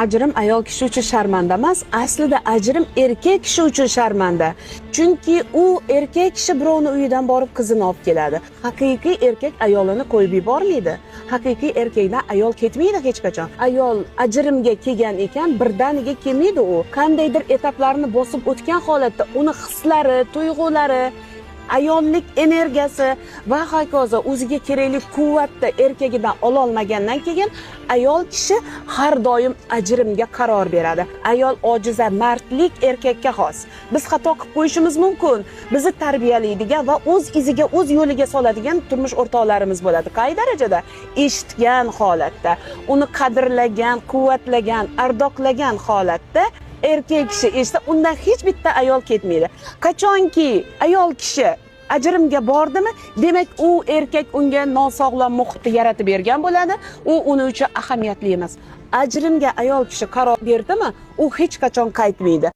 Ajrim ayol kishi uchun sharmanda emas, aslida ajrim erkak kishi uchun sharmanda. Chunki u erkak kishi birovni uyidan borib qizini olib keladi. Haqiqiy erkak ayolini qo'yib yubormaydi. Haqiqiy erkakdan ayol ketmaydi hech qachon. Ayol ajrimga kelgan ekan, birdaniga kelmaydi u. Qandaydir etaplarni bosib o'tgan holatda uni hislari, tuyg'ulari, ayollik energiyasi va hokazo o'ziga kerakli quvvatni erkagidan ola olmagandan keyin ayol kishi har doim ajrimga qaror beradi. Ayol ojiza, mardlik erkakka xos. Biz xato qilib qo'yishimiz mumkin. Bizni tarbiyalaydigan va o'z iziga, o'z yo'liga soladigan turmush o'rtoqlarimiz bo'ladi. Qay darajada? Eshitgan holatda, uni qadrlagan, quvvatlagan, ardoqlagan holatda erkak kishi eshitsa, undan hech bitta ayol ketmaydi. Qachonki ayol kishi ajrimga bordimi, demak u erkak unga nosog'lom muhitni yaratib bergan bo'ladi. U uning uchun ahamiyatli emas. Ajrimga ayol kishi qaror berdimi, u hech qachon qaytmaydi.